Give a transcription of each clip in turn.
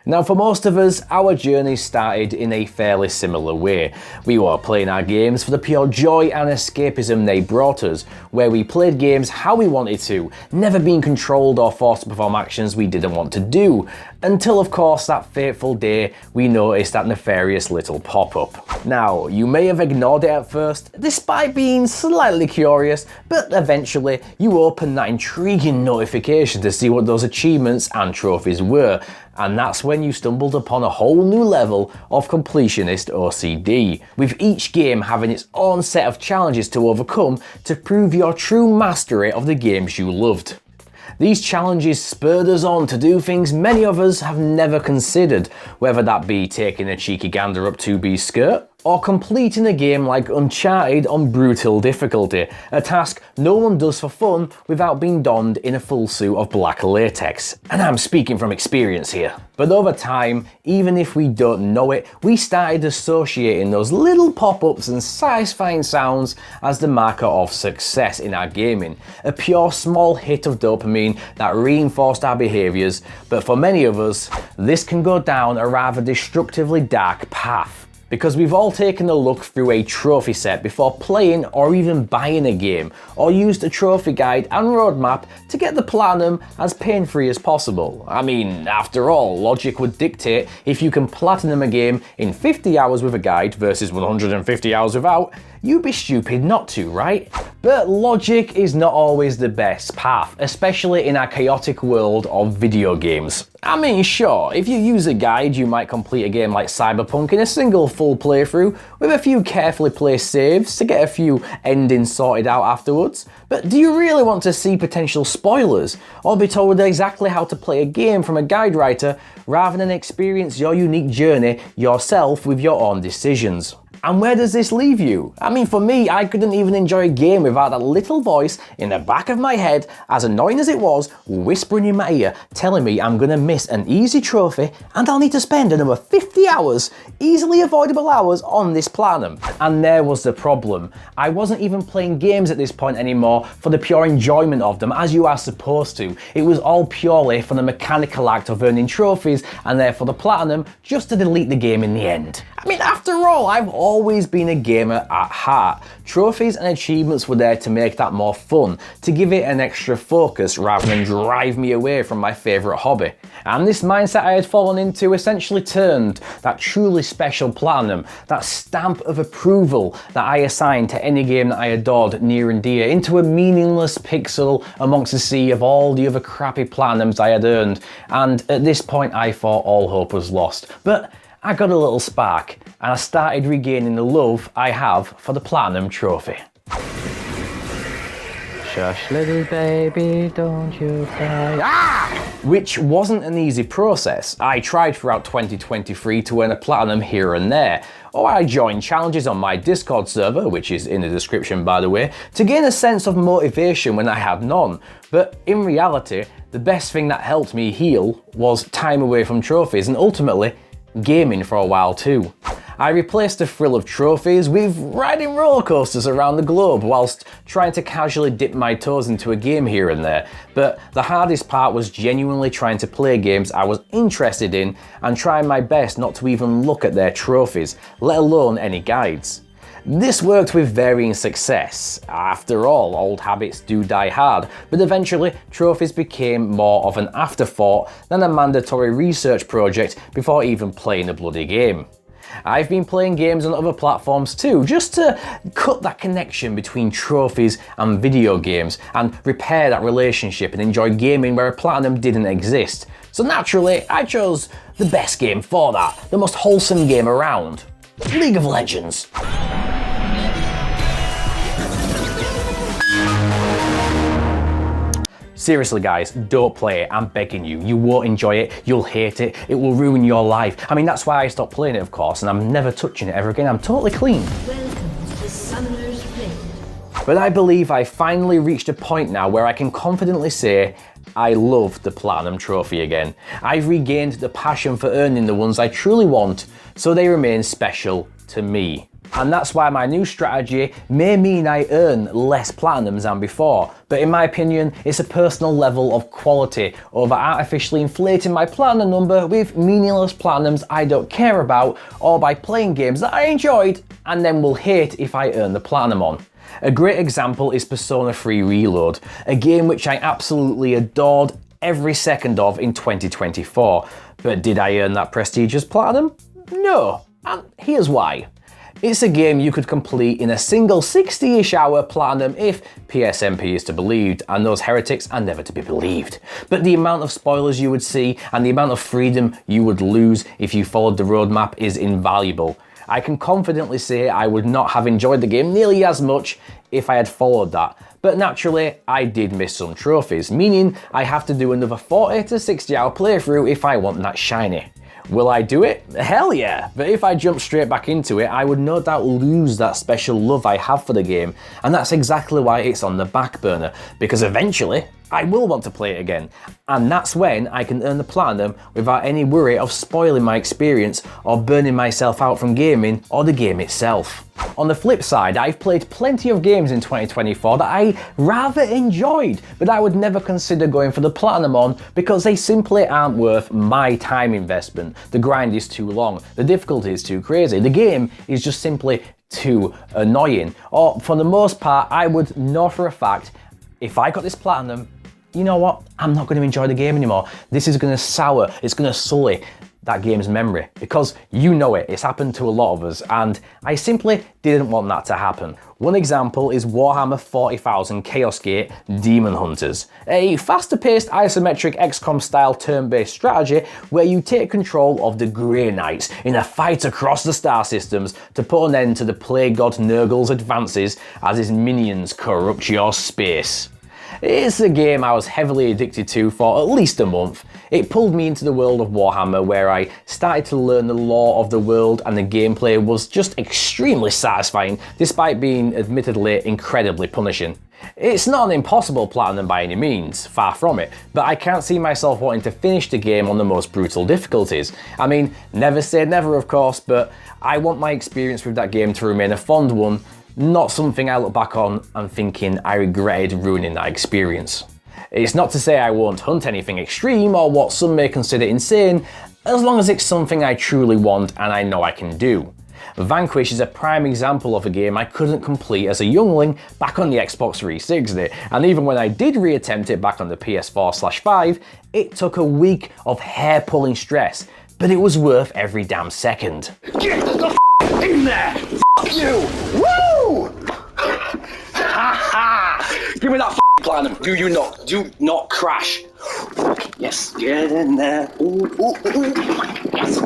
Now, for most of us, our journey started in a fairly similar way. We were playing our games for the pure joy and escapism they brought us, where we played games how we wanted to, never being controlled or forced to perform actions we didn't want to do, until of course that fateful day we noticed that nefarious little pop-up. Now, you may have ignored it at first, despite being slightly curious, but eventually you opened that intriguing notification to see what those achievements and trophies were, and that's when you stumbled upon a whole new level of completionist OCD, with each game having its own set of challenges to overcome to prove your true mastery of the games you loved. These challenges spurred us on to do things many of us have never considered, whether that be taking a cheeky gander up 2B's skirt, or completing a game like Uncharted on brutal difficulty, a task no one does for fun without being donned in a full suit of black latex. And I'm speaking from experience here. But over time, even if we don't know it, we started associating those little pop-ups and satisfying sounds as the marker of success in our gaming, a pure small hit of dopamine that reinforced our behaviours, but for many of us, this can go down a rather destructively dark path. Because we've all taken a look through a trophy set before playing or even buying a game, or used a trophy guide and roadmap to get the platinum as pain-free as possible. I mean, after all, logic would dictate if you can platinum a game in 50 hours with a guide versus 150 hours without, you'd be stupid not to, right? But logic is not always the best path, especially in our chaotic world of video games. I mean, sure, if you use a guide, you might complete a game like Cyberpunk in a single full playthrough with a few carefully placed saves to get a few endings sorted out afterwards. But do you really want to see potential spoilers, or be told exactly how to play a game from a guide writer rather than experience your unique journey yourself with your own decisions? And where does this leave you? I mean, for me, I couldn't even enjoy a game without that little voice in the back of my head, as annoying as it was, whispering in my ear, telling me I'm gonna miss an easy trophy and I'll need to spend another 50 hours, easily avoidable hours, on this platinum. And there was the problem. I wasn't even playing games at this point anymore for the pure enjoyment of them, as you are supposed to. It was all purely for the mechanical act of earning trophies, and therefore the platinum, just to delete the game in the end. I mean, after all, I've always been a gamer at heart. Trophies and achievements were there to make that more fun, to give it an extra focus rather than drive me away from my favourite hobby. And this mindset I had fallen into essentially turned that truly special platinum, that stamp of approval that I assigned to any game that I adored near and dear, into a meaningless pixel amongst the sea of all the other crappy platinums I had earned. And at this point I thought all hope was lost. But I got a little spark, and I started regaining the love I have for the Platinum Trophy. Shush little baby, don't you cry. Ah! Which wasn't an easy process. I tried throughout 2023 to earn a platinum here and there, or I joined challenges on my Discord server, which is in the description by the way, to gain a sense of motivation when I had none. But in reality, the best thing that helped me heal was time away from trophies, and ultimately, gaming for a while too. I replaced the thrill of trophies with riding roller coasters around the globe whilst trying to casually dip my toes into a game here and there. But the hardest part was genuinely trying to play games I was interested in and trying my best not to even look at their trophies, let alone any guides. This worked with varying success. After all, old habits do die hard, but eventually trophies became more of an afterthought than a mandatory research project before even playing a bloody game. I've been playing games on other platforms too, just to cut that connection between trophies and video games and repair that relationship and enjoy gaming where a platinum didn't exist. So naturally, I chose the best game for that, the most wholesome game around, League of Legends. Seriously guys, don't play it, I'm begging you. You won't enjoy it, you'll hate it, it will ruin your life. I mean, that's why I stopped playing it, of course, and I'm never touching it ever again. I'm totally clean. Welcome to the Summoner's Rift. But I believe I finally reached a point now where I can confidently say I love the Platinum Trophy again. I've regained the passion for earning the ones I truly want, so they remain special to me. And that's why my new strategy may mean I earn less platinums than before, but in my opinion, it's a personal level of quality over artificially inflating my platinum number with meaningless platinums I don't care about, or by playing games that I enjoyed and then will hate if I earn the platinum on. A great example is Persona 3 Reload, a game which I absolutely adored every second of in 2024. But did I earn that prestigious platinum? No, and here's why. It's a game you could complete in a single 60-ish hour platinum if PSMP is to be believed, and those heretics are never to be believed. But the amount of spoilers you would see and the amount of freedom you would lose if you followed the roadmap is invaluable. I can confidently say I would not have enjoyed the game nearly as much if I had followed that. But naturally, I did miss some trophies, meaning I have to do another 40 to 60 hour playthrough if I want that shiny. Will I do it? Hell yeah! But if I jump straight back into it, I would no doubt lose that special love I have for the game, and that's exactly why it's on the back burner, because eventually I will want to play it again, and that's when I can earn the platinum without any worry of spoiling my experience or burning myself out from gaming or the game itself. On the flip side, I've played plenty of games in 2024 that I rather enjoyed, but I would never consider going for the platinum on because they simply aren't worth my time investment. The grind is too long, the difficulty is too crazy, the game is just simply too annoying. Or for the most part, I would know for a fact, if I got this platinum, you know what, I'm not going to enjoy the game anymore. This is going to sour, it's going to sully that game's memory, because you know it, it's happened to a lot of us, and I simply didn't want that to happen. One example is Warhammer 40,000 Chaos Gate Demon Hunters, a faster paced isometric XCOM style turn-based strategy where you take control of the Grey Knights in a fight across the star systems to put an end to the plague god Nurgle's advances as his minions corrupt your space. It's a game I was heavily addicted to for at least a month. It pulled me into the world of Warhammer, where I started to learn the lore of the world, and the gameplay was just extremely satisfying despite being admittedly incredibly punishing. It's not an impossible platinum by any means, far from it, but I can't see myself wanting to finish the game on the most brutal difficulties. I mean, never say never of course, but I want my experience with that game to remain a fond one, not something I look back on and thinking I regretted ruining that experience. It's not to say I won't hunt anything extreme or what some may consider insane, as long as it's something I truly want and I know I can do. Vanquish is a prime example of a game I couldn't complete as a youngling back on the Xbox 360, and even when I did reattempt it back on the PS4/5, it took a week of hair-pulling stress, but it was worth every damn second. Get the in there! F you! Woo! Give me that platinum. Do not crash. Yes, get in there. Ooh, ooh, ooh. Yes.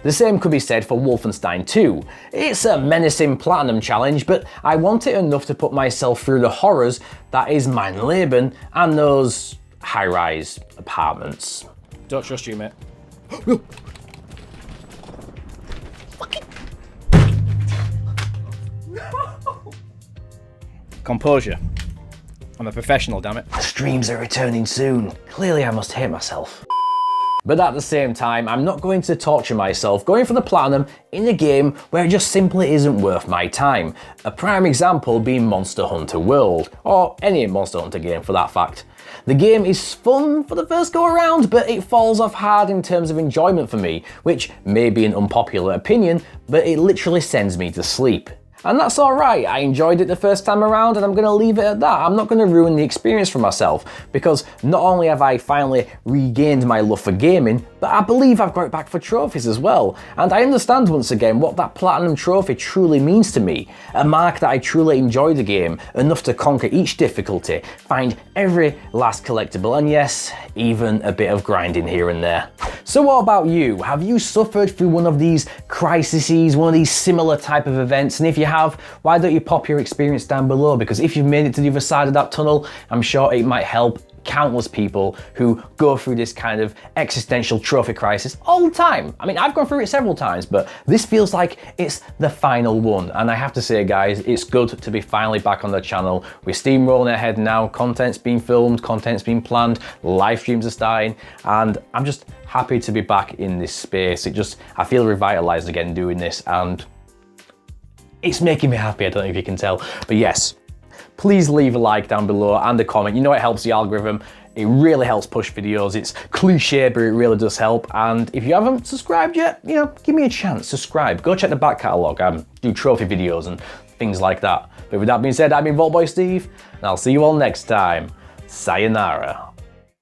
The same could be said for Wolfenstein 2. It's a menacing platinum challenge, but I want it enough to put myself through the horrors that is mein Leben and those high-rise apartments. Don't trust you, mate. Composure. I'm a professional, damn it. Streams are returning soon. Clearly I must hate myself. But at the same time, I'm not going to torture myself going for the platinum in a game where it just simply isn't worth my time. A prime example being Monster Hunter World, or any Monster Hunter game for that fact. The game is fun for the first go around, but it falls off hard in terms of enjoyment for me, which may be an unpopular opinion, but it literally sends me to sleep. And that's alright, I enjoyed it the first time around and I'm going to leave it at that. I'm not going to ruin the experience for myself, because not only have I finally regained my love for gaming, but I believe I've got it back for trophies as well. And I understand once again what that platinum trophy truly means to me. A mark that I truly enjoy the game, enough to conquer each difficulty, find every last collectible, and yes, even a bit of grinding here and there. So what about you? Have you suffered through one of these crises, one of these similar type of events? And if you have, why don't you pop your experience down below? Because if you've made it to the other side of that tunnel, I'm sure it might help countless people who go through this kind of existential trophy crisis all the time. I mean, I've gone through it several times, but this feels like it's the final one. And I have to say, guys, it's good to be finally back on the channel. We're steamrolling ahead now, content's being filmed, content's being planned, live streams are starting, and I'm just happy to be back in this space. I feel revitalized again doing this, and It's making me happy, I don't know if you can tell. But yes, please leave a like down below and a comment. You know it helps the algorithm. It really helps push videos. It's cliche, but it really does help. And if you haven't subscribed yet, you know, give me a chance, subscribe. Go check the back catalogue. I do trophy videos and things like that. But with that being said, I've been Vault Boy Steve, and I'll see you all next time. Sayonara.